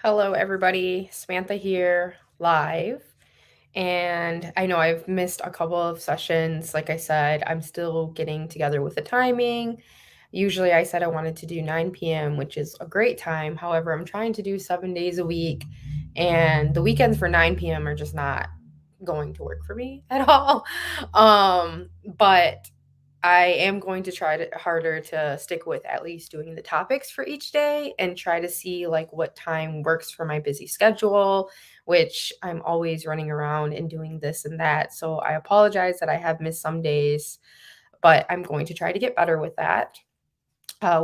Hello, everybody. Samantha here, live. And I know I've missed a couple of sessions. Like I said, I'm still getting together with the timing. Usually, I said I wanted to do 9 p.m., which is a great time. However, I'm trying to do 7 days a week, and the weekends for 9 p.m. are just not going to work for me at all. But I am going to try harder to stick with at least doing the topics for each day and try to see like what time works for my busy schedule, which I'm always running around and doing this and that. So I apologize that I have missed some days, but I'm going to try to get better with that.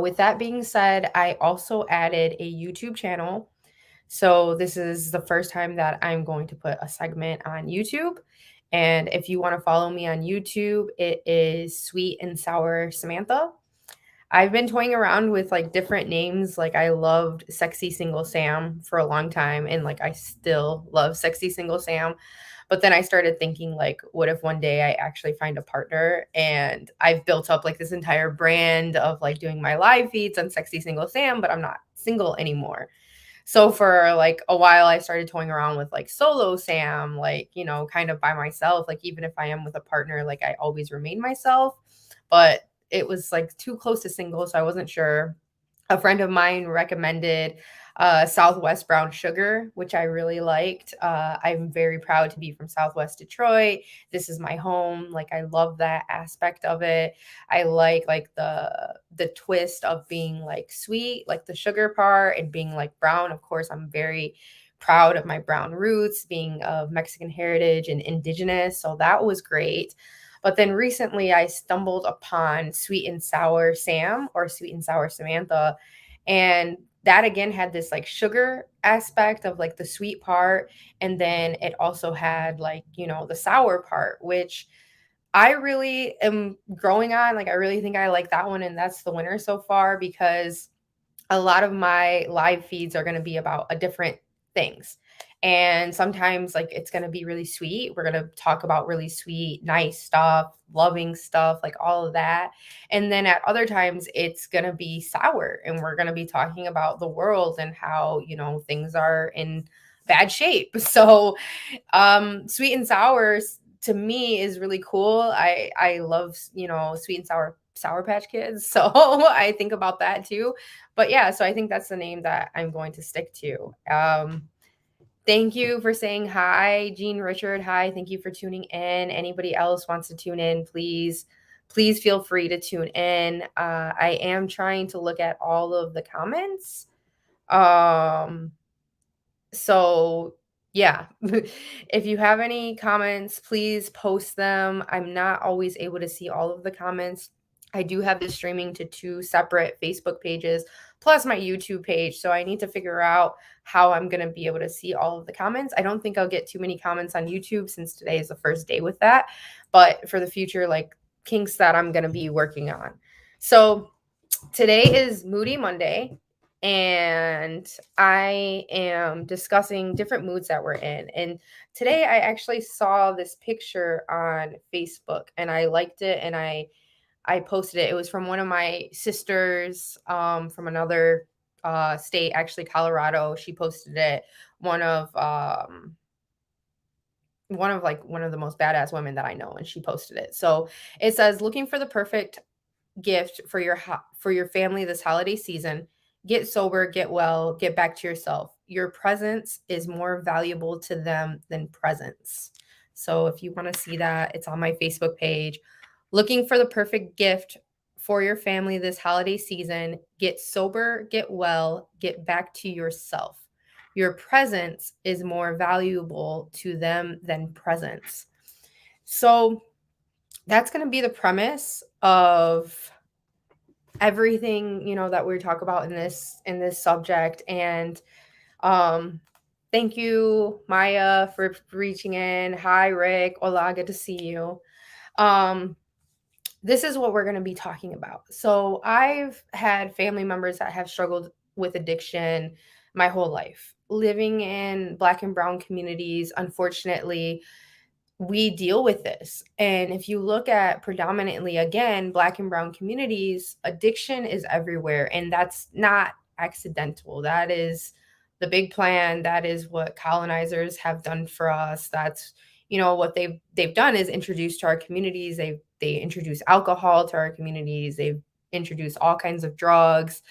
With that being said, I also added a YouTube channel. So this is the first time that I'm going to put a segment on YouTube. And if you want to follow me on YouTube, it is Sweet and Sour Samantha. I've been toying around with like different names. Like I loved Sexy Single Sam for a long time, and like I still love Sexy Single Sam. But then I started thinking like, what if one day I actually find a partner and I've built up like this entire brand of like doing my live feeds on Sexy Single Sam, but I'm not single anymore. So for like a while, I started toying around with like solo Sam, like, kind of by myself. Like, even if I am with a partner, like I always remain myself. But it was like too close to single. So I wasn't sure. A friend of mine recommended Southwest Brown Sugar, which I really liked. I'm very proud to be from Southwest Detroit. This is my home. Like I love that aspect of it. I like the twist of being like sweet, like the sugar part, and being like brown. Of course, I'm very proud of my brown roots, being of Mexican heritage and indigenous. So that was great. But then recently I stumbled upon Sweet and Sour Sam or Sweet and Sour Samantha. And that again had this like sugar aspect of like the sweet part. And then it also had like, the sour part, which I really am growing on. Like, I really think I like that one. And that's the winner so far because a lot of my live feeds are going to be about a different things. And sometimes like it's going to be really sweet. We're going to talk about really sweet, nice stuff, loving stuff, like all of that. And then at other times it's going to be sour and we're going to be talking about the world and how, things are in bad shape. So sweet and sour to me is really cool. I love, sweet and sour patch kids. So I think about that too. But yeah, so I think that's the name that I'm going to stick to. Thank you for saying hi, Jean Richard. Hi, thank you for tuning in. Anybody else wants to tune in, please feel free to tune in. I am trying to look at all of the comments. So yeah, if you have any comments, please post them. I'm not always able to see all of the comments. I do have this streaming to two separate Facebook pages plus my YouTube page. So I need to figure out how I'm going to be able to see all of the comments. I don't think I'll get too many comments on YouTube since today is the first day with that. But for the future, like kinks that I'm going to be working on. So today is Moody Monday, and I am discussing different moods that we're in. And today I actually saw this picture on Facebook and I liked it and I posted it. It was from one of my sisters from another state, actually Colorado. She posted it. One of one of the most badass women that I know, and she posted it. So it says, looking for the perfect gift for your family this holiday season. Get sober, get well, get back to yourself. Your presence is more valuable to them than presents. So if you want to see that, it's on my Facebook page. Looking for the perfect gift for your family this holiday season. Get sober, get well, get back to yourself. Your presence is more valuable to them than presents. So that's going to be the premise of everything, that we talk about in this subject. And thank you, Maya, for reaching in. Hi, Rick. Hola, good to see you. This is what we're going to be talking about. So I've had family members that have struggled with addiction my whole life. Living in Black and brown communities, unfortunately, we deal with this. And if you look at predominantly, again, Black and brown communities, addiction is everywhere. And that's not accidental. That is the big plan. That is what colonizers have done for us. That's, what they've done is introduced to our communities. They introduce alcohol to our communities. They've introduced all kinds of drugs.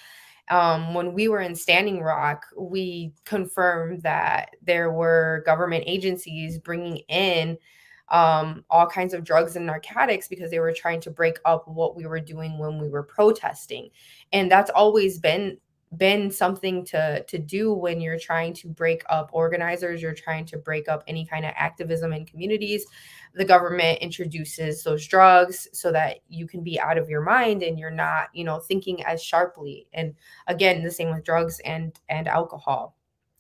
When we were in Standing Rock, we confirmed that there were government agencies bringing in all kinds of drugs and narcotics because they were trying to break up what we were doing when we were protesting. And that's always been something to do when you're trying to break up organizers, you're trying to break up any kind of activism in communities. The government introduces those drugs so that you can be out of your mind and you're not, thinking as sharply. And again, the same with drugs and alcohol.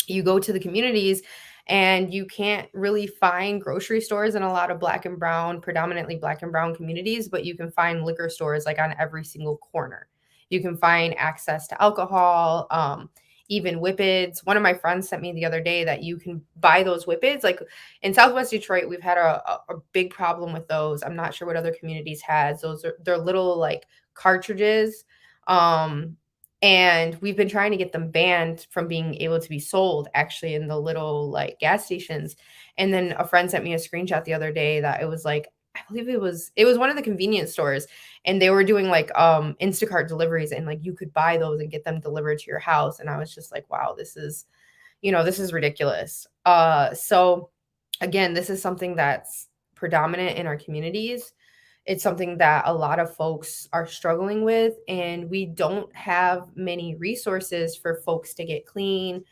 You go to the communities and you can't really find grocery stores in a lot of black and brown, predominantly black and brown communities, but you can find liquor stores like on every single corner. You can find access to alcohol, even whippets. One of my friends sent me the other day that you can buy those whippets. Like in Southwest Detroit, we've had a big problem with those. I'm not sure what other communities has. They're little like cartridges. Um, and we've been trying to get them banned from being able to be sold actually in the little like gas stations. And then a friend sent me a screenshot the other day that it was like, I believe it was one of the convenience stores, and they were doing like Instacart deliveries, and like you could buy those and get them delivered to your house. And I was just like, wow, this is ridiculous. So again, this is something that's predominant in our communities. It's something that a lot of folks are struggling with, and we don't have many resources for folks to get clean.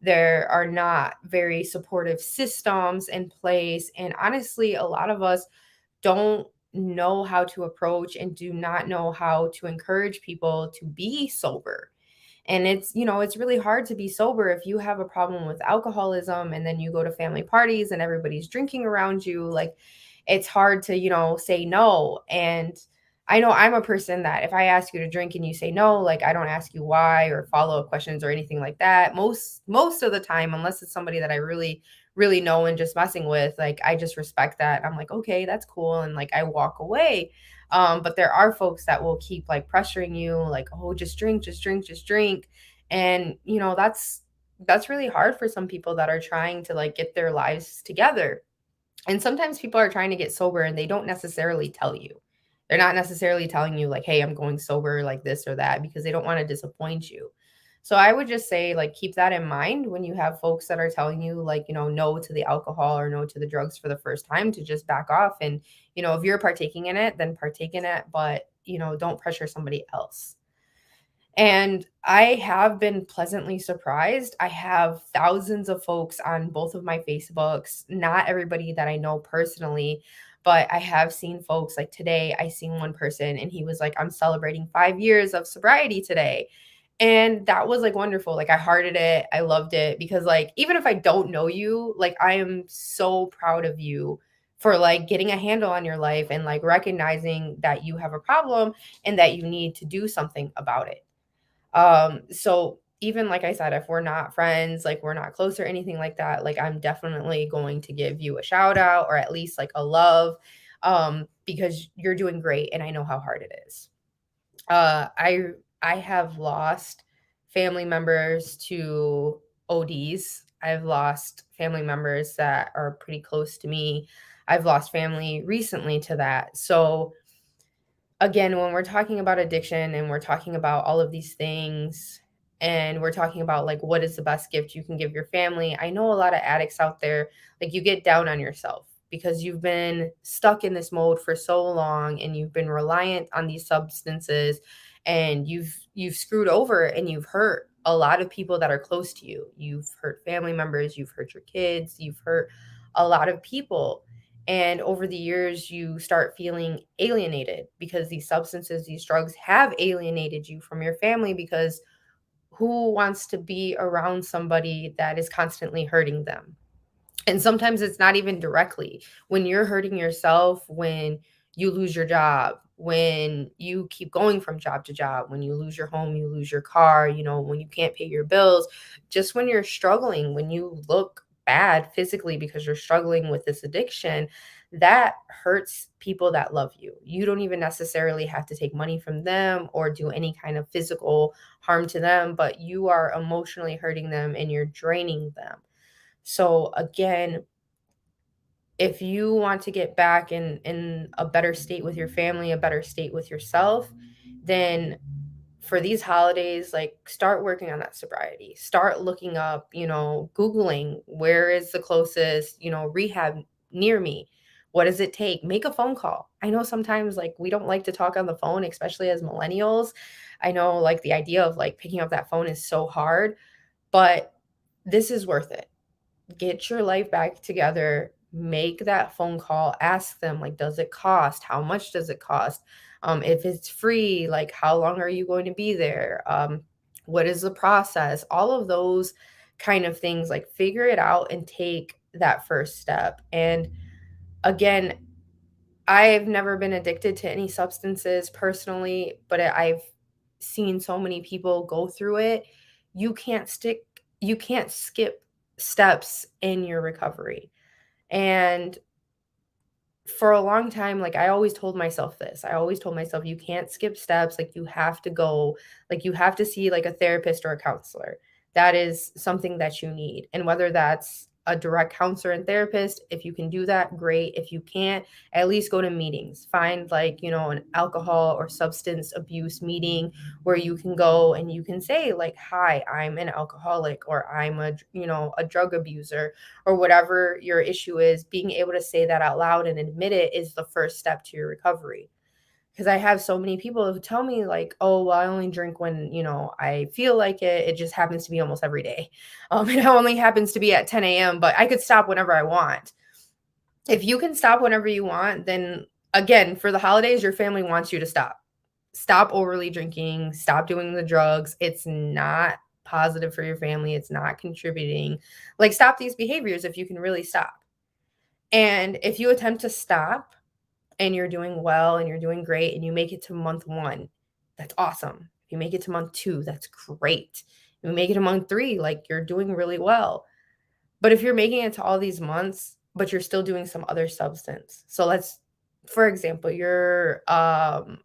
There are not very supportive systems in place. And honestly, a lot of us don't know how to approach and do not know how to encourage people to be sober. And it's really hard to be sober if you have a problem with alcoholism and then you go to family parties and everybody's drinking around you. Like it's hard to, say no. And I know I'm a person that if I ask you to drink and you say no, like I don't ask you why or follow-up questions or anything like that. Most of the time, unless it's somebody that I really, really know and just messing with, like I just respect that. I'm like, okay, that's cool. And like I walk away. But there are folks that will keep like pressuring you, like, oh, just drink, just drink, just drink. And that's really hard for some people that are trying to like get their lives together. And sometimes people are trying to get sober and they don't necessarily tell you. They're not necessarily telling you like, hey, I'm going sober like this or that because they don't want to disappoint you. So I would just say like keep that in mind when you have folks that are telling you like, no to the alcohol or no to the drugs for the first time, to just back off. And, if you're partaking in it, then partake in it, but, don't pressure somebody else. And I have been pleasantly surprised. I have thousands of folks on both of my Facebooks, not everybody that I know personally, but I have seen folks like today. I seen one person and he was like, I'm celebrating 5 years of sobriety today. And that was like wonderful. Like I hearted it. I loved it because like even if I don't know you, like I am so proud of you for like getting a handle on your life and like recognizing that you have a problem and that you need to do something about it. So even like I said, if we're not friends, like we're not close or anything like that, like I'm definitely going to give you a shout out or at least like a love, because you're doing great and I know how hard it is. I have lost family members to ODs. I've lost family members that are pretty close to me. I've lost family recently to that. So again, when we're talking about addiction and we're talking about all of these things and we're talking about like what is the best gift you can give your family, I know a lot of addicts out there, like you get down on yourself because you've been stuck in this mode for so long and you've been reliant on these substances and you've screwed over and you've hurt a lot of people that are close to you. You've hurt family members, you've hurt your kids, you've hurt a lot of people. And over the years, you start feeling alienated because these substances, these drugs have alienated you from your family because who wants to be around somebody that is constantly hurting them? And sometimes it's not even directly. When you're hurting yourself, when you lose your job, when you keep going from job to job, when you lose your home, you lose your car, when you can't pay your bills, just when you're struggling, when you look bad physically because you're struggling with this addiction, that hurts people that love you. You don't even necessarily have to take money from them or do any kind of physical harm to them, but you are emotionally hurting them and you're draining them. So again, if you want to get back in a better state with your family, a better state with yourself, then for these holidays, like, start working on that sobriety. Start looking up, Googling where is the closest, rehab near me. What does it take? Make a phone call. I know sometimes, like, we don't like to talk on the phone, especially as millennials. I know, like, the idea of like picking up that phone is so hard, but this is worth it. Get your life back together, make that phone call, ask them, like, does it cost? How much does it cost? If it's free, like, how long are you going to be there? What is the process? All of those kind of things, like, figure it out and take that first step. And again, I've never been addicted to any substances personally, but I've seen so many people go through it. You can't skip steps in your recovery. And for a long time, like, I always told myself this. I always told myself, you can't skip steps. Like, you have to go, like, you have to see like a therapist or a counselor. That is something that you need. And whether that's a direct counselor and therapist, if you can do that, great. If you can't, at least go to meetings. Find, like, an alcohol or substance abuse meeting where you can go and you can say, like, hi, I'm an alcoholic, or I'm a drug abuser, or whatever your issue is. Being able to say that out loud and admit it is the first step to your recovery. Because I have so many people who tell me, like, oh, well, I only drink when, I feel like it. It just happens to be almost every day. It only happens to be at 10 a.m., but I could stop whenever I want. If you can stop whenever you want, then again, for the holidays, your family wants you to stop. Stop overly drinking, stop doing the drugs. It's not positive for your family. It's not contributing. Like, stop these behaviors if you can really stop. And if you attempt to stop and you're doing well and you're doing great and you make it to month 1, that's awesome. If you make it to month 2, that's great. If you make it to month 3, like, you're doing really well. But if you're making it to all these months, but you're still doing some other substance. So for example, you're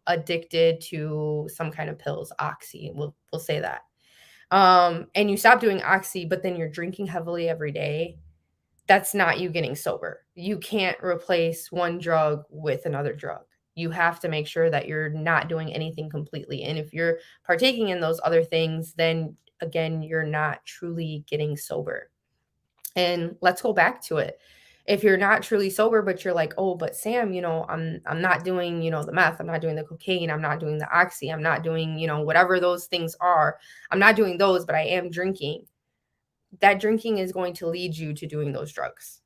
addicted to some kind of pills, oxy, we'll say that. And you stop doing oxy, but then you're drinking heavily every day. That's not you getting sober. You can't replace one drug with another drug. You have to make sure that you're not doing anything completely. And if you're partaking in those other things, then again, you're not truly getting sober. And let's go back to it. If you're not truly sober, but you're like, oh, but Sam, I'm not doing, the meth, I'm not doing the cocaine, I'm not doing the oxy, I'm not doing, whatever those things are. I'm not doing those, but I am drinking. That drinking is going to lead you to doing those drugs.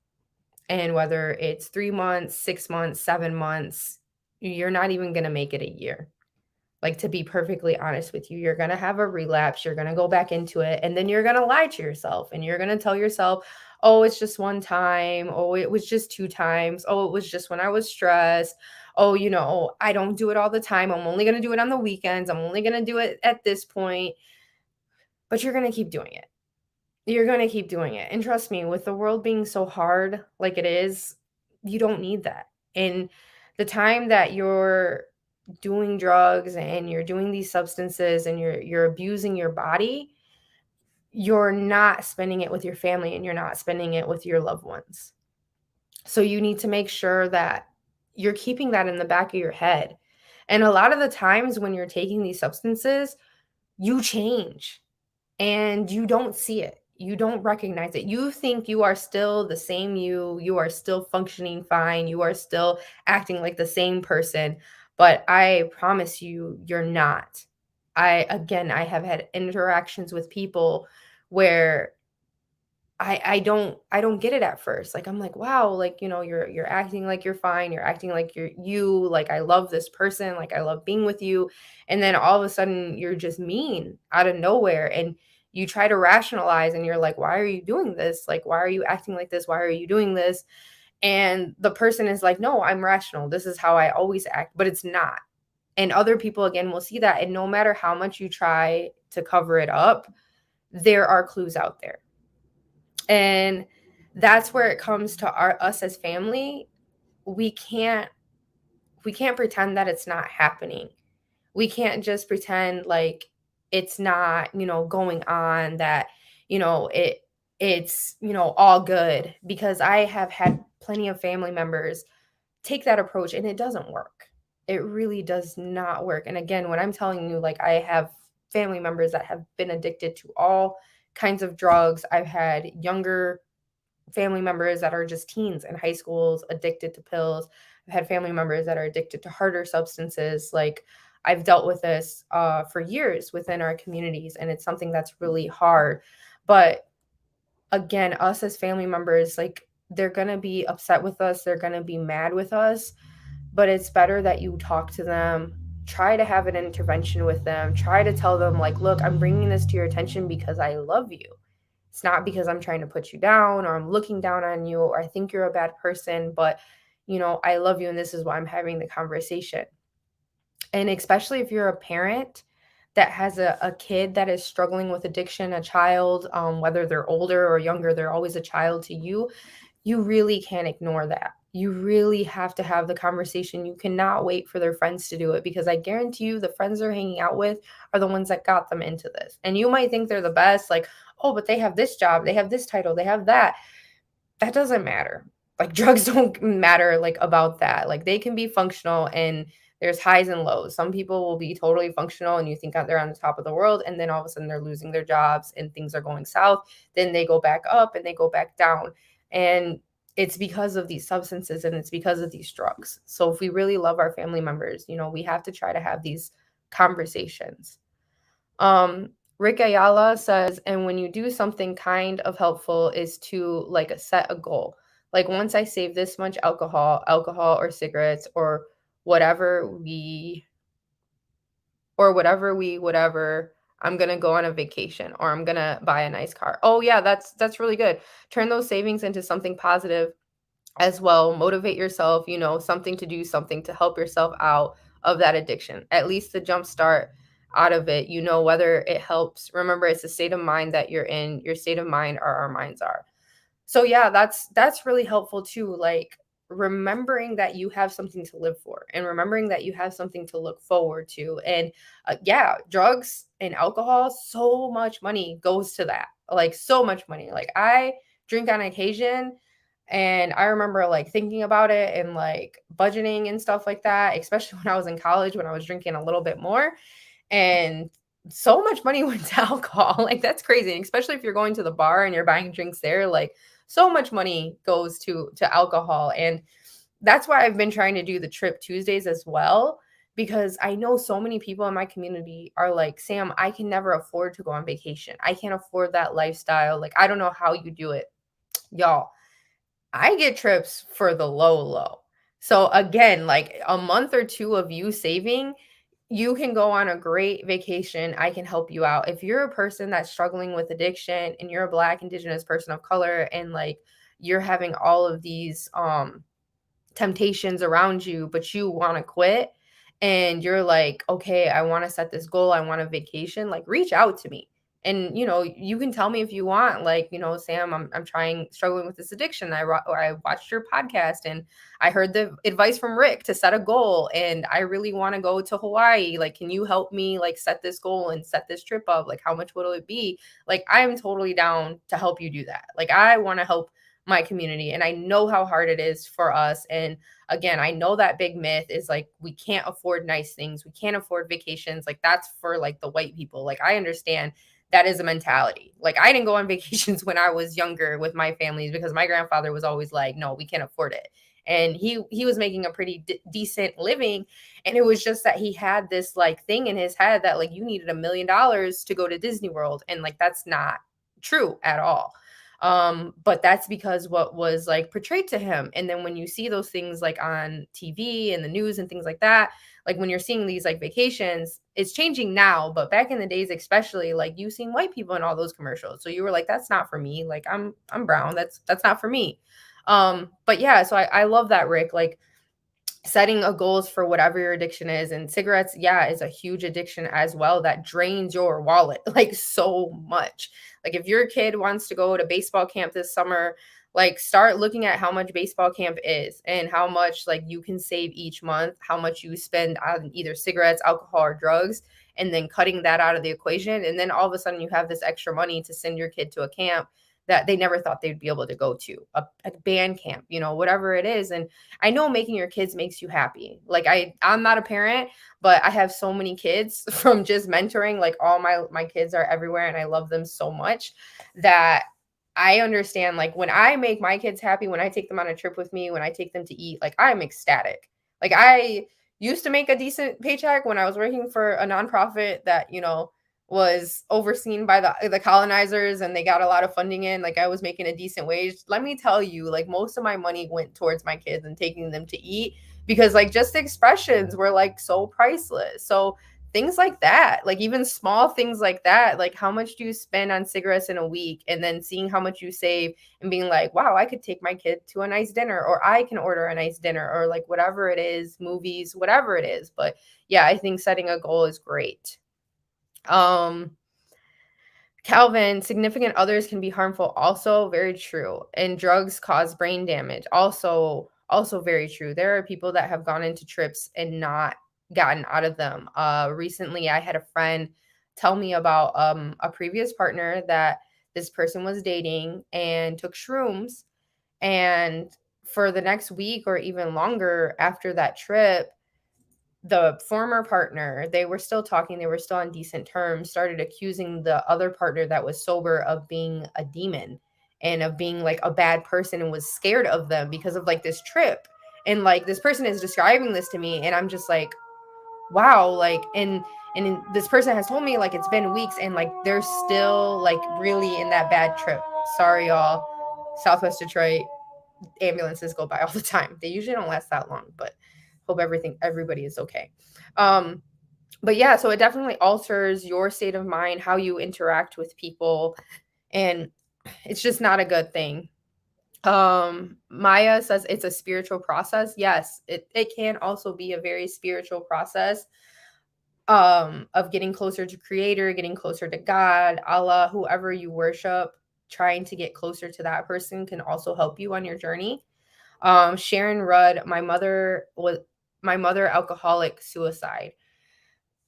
And whether it's 3 months, 6 months, 7 months, you're not even going to make it a year. Like, to be perfectly honest with you, you're going to have a relapse. You're going to go back into it. And then you're going to lie to yourself and you're going to tell yourself, oh, it's just one time. Oh, it was just 2 times. Oh, it was just when I was stressed. Oh, I don't do it all the time. I'm only going to do it on the weekends. I'm only going to do it at this point. But you're going to keep doing it. You're going to keep doing it. And trust me, with the world being so hard like it is, you don't need that. And the time that you're doing drugs and you're doing these substances and you're abusing your body, you're not spending it with your family and you're not spending it with your loved ones. So you need to make sure that you're keeping that in the back of your head. And a lot of the times when you're taking these substances, you change and you don't see it. You don't recognize it. You think you are still the same you. You are still functioning fine. You are still acting like the same person. But I promise you, you're not. I have had interactions with people where I don't get it at first. Like, I'm like, wow, like, you're acting like you're fine. You're acting like you're you. Like, I love this person. Like, I love being with you. And then all of a sudden you're just mean out of nowhere. And you try to rationalize and you're like, why are you doing this? Like, why are you acting like this? Why are you doing this? And the person is like, no, I'm rational. This is how I always act, but it's not. And other people, again, will see that. And no matter how much you try to cover it up, there are clues out there. And that's where it comes to us as family. we can't pretend that it's not happening. We can't just pretend like it's not, going on, that, it's, all good, because I have had plenty of family members take that approach and it doesn't work. It really does not work. And again, when I'm telling you, like, I have family members that have been addicted to all kinds of drugs. I've had younger family members that are just teens in high schools addicted to pills. I've had family members that are addicted to harder substances. Like, I've dealt with this for years within our communities, and it's something that's really hard. But again, us as family members, like, they're going to be upset with us, they're going to be mad with us, but it's better that you talk to them, try to have an intervention with them, try to tell them, like, look, I'm bringing this to your attention because I love you. It's not because I'm trying to put you down or I'm looking down on you or I think you're a bad person, but I love you and this is why I'm having the conversation. And especially if you're a parent that has a kid that is struggling with addiction, a child, whether they're older or younger, they're always a child to you. You really can't ignore that. You really have to have the conversation. You cannot wait for their friends to do it, because I guarantee you the friends they're hanging out with are the ones that got them into this. And you might think they're the best, like, oh, but they have this job, they have this title, they have that. That doesn't matter. Like, drugs don't matter, like, about that. Like, they can be functional, and there's highs and lows. Some people will be totally functional and you think they're on the top of the world, and then all of a sudden they're losing their jobs and things are going south. Then they go back up and they go back down. And it's because of these substances and it's because of these drugs. So if we really love our family members, we have to try to have these conversations. Rick Ayala says, and when you do something kind of helpful is to, like, set a goal. Like, once I save this much alcohol or cigarettes or whatever whatever, I'm going to go on a vacation or I'm going to buy a nice car. Oh yeah, that's really good. Turn those savings into something positive as well. Motivate yourself, something to do, something to help yourself out of that addiction, at least the jump start out of it, whether it helps. Remember, it's a state of mind that you're in. Your state of mind are our minds are. So yeah, that's really helpful too. Like, remembering that you have something to live for and remembering that you have something to look forward to. And yeah, drugs and alcohol, so much money goes to that. Like, so much money. Like, I drink on occasion, and I remember, like, thinking about it and, like, budgeting and stuff like that, especially when I was in college, when I was drinking a little bit more. And so much money went to alcohol. Like, that's crazy. And especially if you're going to the bar and you're buying drinks there, like, so much money goes to alcohol. And that's why I've been trying to do the Trip Tuesdays as well, because I know so many people in my community are like, Sam, I can never afford to go on vacation. I can't afford that lifestyle. Like, I don't know how you do it. Y'all, I get trips for the low. So again, like, a month or two of you saving, you can go on a great vacation. I can help you out. If you're a person that's struggling with addiction and you're a Black, Indigenous person of color, and, like, you're having all of these temptations around you, but you want to quit, and you're like, okay, I want to set this goal, I want a vacation, like, reach out to me. And you can tell me if you want, like, Sam, I'm struggling with this addiction. I watched your podcast and I heard the advice from Rick to set a goal, and I really want to go to Hawaii. Like, can you help me, like, set this goal and set this trip up? Like, how much will it be? Like, I am totally down to help you do that. Like, I want to help my community, and I know how hard it is for us. And again, I know that big myth is, like, we can't afford nice things, we can't afford vacations. Like, that's for, like, the white people. Like, I understand that is a mentality. Like, I didn't go on vacations when I was younger with my families because my grandfather was always like, no, we can't afford it. And he was making a pretty decent living. And it was just that he had this, like, thing in his head that, like, you needed $1 million to go to Disney World. And, like, that's not true at all. But that's because what was, like, portrayed to him. And then when you see those things, like, on TV and the news and things like that, like, when you're seeing these, like, vacations, it's changing now, but back in the days, especially, like, you seen white people in all those commercials. So you were like, that's not for me. Like, I'm brown. That's not for me. But yeah, so I love that, Rick. Like, setting a goals for whatever your addiction is. And cigarettes, yeah, is a huge addiction as well that drains your wallet like so much. Like if your kid wants to go to baseball camp this summer, like start looking at how much baseball camp is and how much like you can save each month, how much you spend on either cigarettes, alcohol, or drugs, and then cutting that out of the equation. And then all of a sudden you have this extra money to send your kid to a camp that they never thought they'd be able to go to, a band camp, you know, whatever it is. And I know making your kids makes you happy. Like I'm not a parent, but I have so many kids from just mentoring. Like all my kids are everywhere and I love them so much that I understand, like when I make my kids happy, when I take them on a trip with me, when I take them to eat, like I'm ecstatic. Like I used to make a decent paycheck when I was working for a nonprofit that, you know, was overseen by the colonizers and they got a lot of funding in. Like I was making a decent wage. Let me tell you, like most of my money went towards my kids and taking them to eat because like just the expressions were like so priceless. So things like that, like even small things like that, like how much do you spend on cigarettes in a week, and then seeing how much you save and being like, wow, I could take my kid to a nice dinner, or I can order a nice dinner, or like whatever it is, movies, whatever it is. But yeah, I think setting a goal is great. um Calvin, significant others can be harmful. Also very true. And drugs cause brain damage. Also very true. There are people that have gone into trips and not gotten out of them. Recently I had a friend tell me about a previous partner that this person was dating and took shrooms, and for the next week or even longer after that trip, the former partner, they were still talking, they were still on decent terms, started accusing the other partner that was sober of being a demon and of being like a bad person, and was scared of them because of like this trip. And like this person is describing this to me and I'm just like, wow, like and this person has told me like it's been weeks and like they're still like really in that bad trip. Sorry y'all. Southwest Detroit ambulances go by all the time. They usually don't last that long, but hope everybody is okay. Um, but yeah, so it definitely alters your state of mind, how you interact with people, and it's just not a good thing. Maya says it's a spiritual process. Yes, it can also be a very spiritual process, of getting closer to creator, getting closer to God, Allah, whoever you worship. Trying to get closer to that person can also help you on your journey. Sharon Rudd, my mother alcoholic suicide.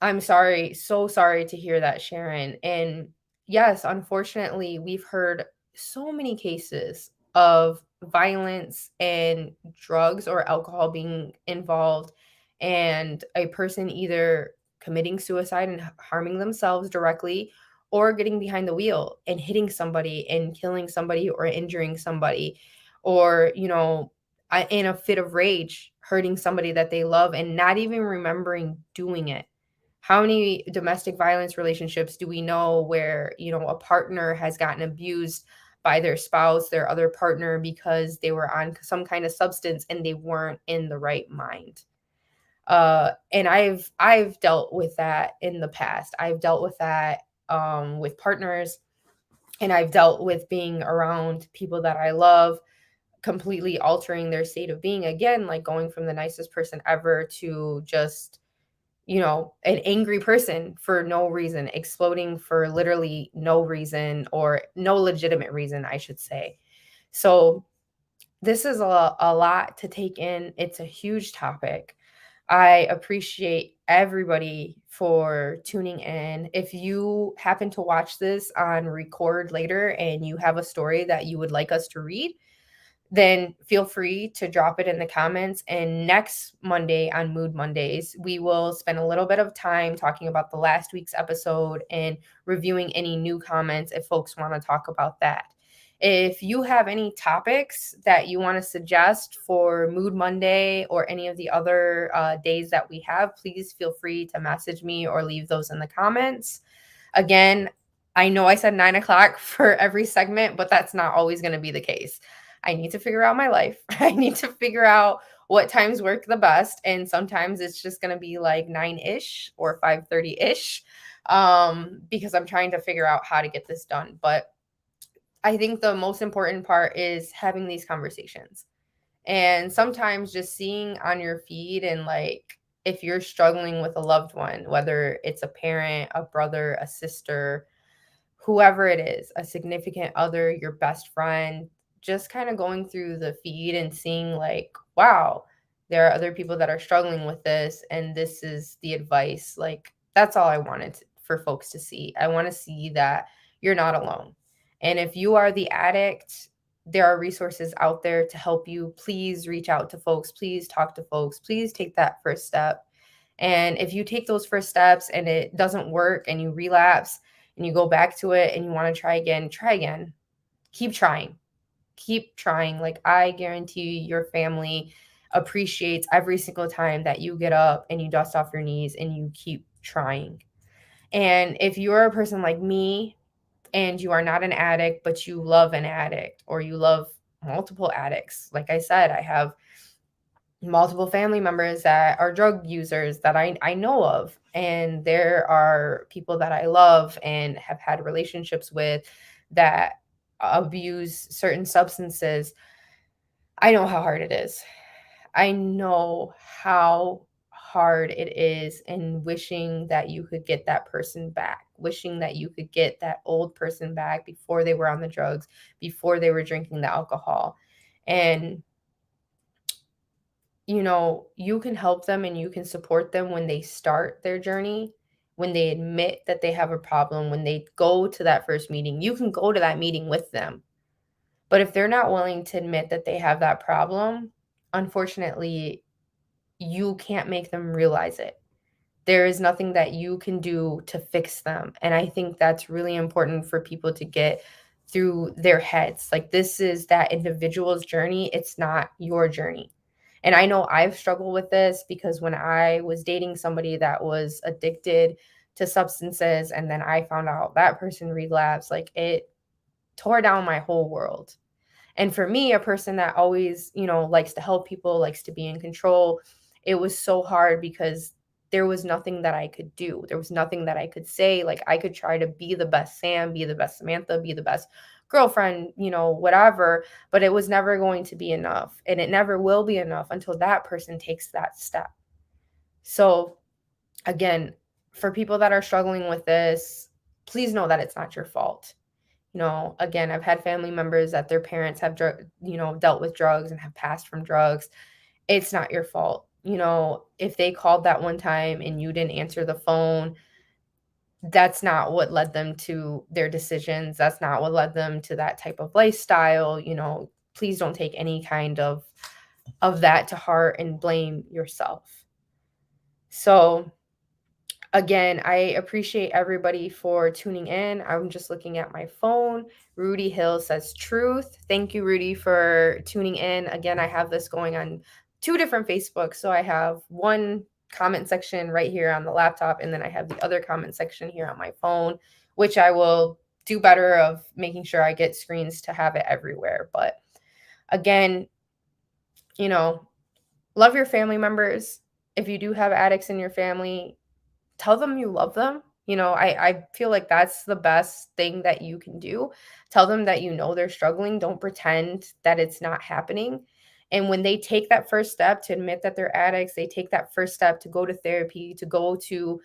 I'm sorry, so sorry to hear that, Sharon. And yes, unfortunately, we've heard so many cases of violence and drugs or alcohol being involved, and a person either committing suicide and harming themselves directly, or getting behind the wheel and hitting somebody and killing somebody or injuring somebody, or, you know, in a fit of rage, hurting somebody that they love and not even remembering doing it. How many domestic violence relationships do we know where, you know, a partner has gotten abused by their spouse, their other partner, because they were on some kind of substance and they weren't in the right mind? And I've dealt with that in the past. I've dealt with that with partners, and I've dealt with being around people that I love completely altering their state of being, again, like going from the nicest person ever to just, you know, an angry person for no reason, exploding for literally no reason, or no legitimate reason, I should say. So this is a lot to take in. It's a huge topic. I appreciate everybody for tuning in. If you happen to watch this on record later and you have a story that you would like us to read, then feel free to drop it in the comments. And next Monday on Mood Mondays, we will spend a little bit of time talking about the last week's episode and reviewing any new comments if folks want to talk about that. If you have any topics that you want to suggest for Mood Monday or any of the other days that we have, please feel free to message me or leave those in the comments. Again, I know I said 9 o'clock for every segment, but that's not always going to be the case. I need to figure out my life. I need to figure out what times work the best. And sometimes it's just going to be like 9-ish or 5:30-ish, because I'm trying to figure out how to get this done. But I think the most important part is having these conversations And sometimes just seeing on your feed and like if you're struggling with a loved one, whether it's a parent, a brother, a sister, whoever it is, a significant other, your best friend, just kind of going through the feed and seeing like, wow, there are other people that are struggling with this and this is the advice. Like that's all I wanted for folks to see. I want to see that you're not alone. And if you are the addict, there are resources out there to help you. Please reach out to folks. Please talk to folks. Please take that first step. And if you take those first steps and it doesn't work and you relapse, and you go back to it and you want to try again, try again. Keep trying. Keep trying. Like I guarantee your family appreciates every single time that you get up and you dust off your knees and you keep trying. And if you're a person like me and you are not an addict, but you love an addict or you love multiple addicts, like I said, I have multiple family members that are drug users that I know of. And there are people that I love and have had relationships with that abuse certain substances. I know how hard it is. I know how hard it is and wishing that you could get that person back, wishing that you could get that old person back before they were on the drugs, before they were drinking the alcohol. And you can help them and you can support them when they start their journey, when they admit that they have a problem, when they go to that first meeting. You can go to that meeting with them. But if they're not willing to admit that they have that problem, unfortunately, you can't make them realize it. There is nothing that you can do to fix them. And I think that's really important for people to get through their heads. Like, this is that individual's journey, it's not your journey. And I know I've struggled with this because when I was dating somebody that was addicted to substances and then I found out that person relapsed, like it tore down my whole world. And for me, a person that always, likes to help people, likes to be in control, it was so hard because there was nothing that I could do. There was nothing that I could say. Like I could try to be the best Sam, be the best Samantha, be the best girlfriend, whatever, but it was never going to be enough. And it never will be enough until that person takes that step. So again, for people that are struggling with this, please know that it's not your fault. Again, I've had family members that their parents have dealt with drugs and have passed from drugs. It's not your fault. If they called that one time and you didn't answer the phone, that's not what led them to their decisions. That's not what led them to that type of lifestyle. Please don't take any kind of that to heart and blame yourself. So again, I appreciate everybody for tuning in. I'm just looking at my phone. Rudy Hill says truth. Thank you, Rudy, for tuning in. Again, I have this going on 2 different Facebooks. So I have one comment section right here on the laptop, and then I have the other comment section here on my phone, which I will do better of making sure I get screens to have it everywhere. But again, love your family members. If you do have addicts in your family, tell them you love them. I feel like that's the best thing that you can do. Tell them that they're struggling. Don't pretend that it's not happening. And when they take that first step to admit that they're addicts, they take that first step to go to therapy, to go to,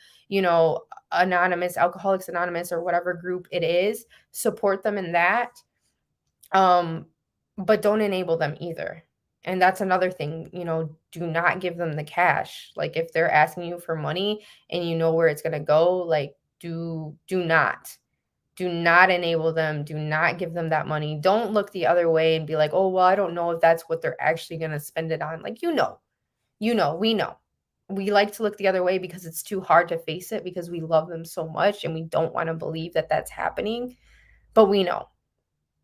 Anonymous, Alcoholics Anonymous, or whatever group it is, support them in that. But don't enable them either. And that's another thing, do not give them the cash. Like if they're asking you for money and you know where it's going to go, like do not enable them. Do not give them that money. Don't look the other way and be like, oh, well, I don't know if that's what they're actually going to spend it on. Like, we know. We like to look the other way because it's too hard to face it because we love them so much and we don't want to believe that that's happening. But we know.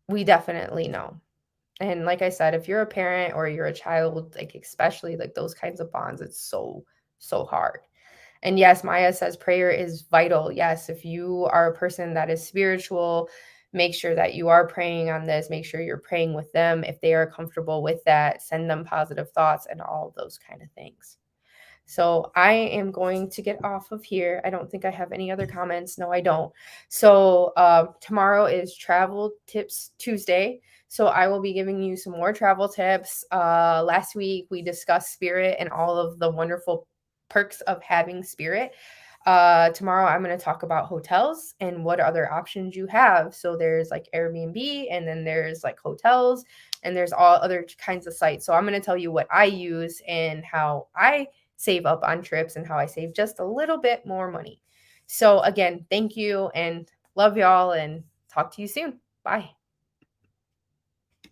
We definitely know. And like I said, if you're a parent or you're a child, like especially like those kinds of bonds, it's so, so hard. And yes, Maya says prayer is vital. Yes, if you are a person that is spiritual, make sure that you are praying on this. Make sure you're praying with them. If they are comfortable with that, send them positive thoughts and all of those kind of things. So I am going to get off of here. I don't think I have any other comments. No, I don't. So tomorrow is Travel Tips Tuesday. So I will be giving you some more travel tips. Last week we discussed Spirit and all of the wonderful perks of having Spirit. Tomorrow I'm going to talk about hotels and what other options you have. So there's like Airbnb, and then there's like hotels, and there's all other kinds of sites. So I'm going to tell you what I use and how I save up on trips and how I save just a little bit more money. So again, thank you and love y'all, and talk to you soon. Bye.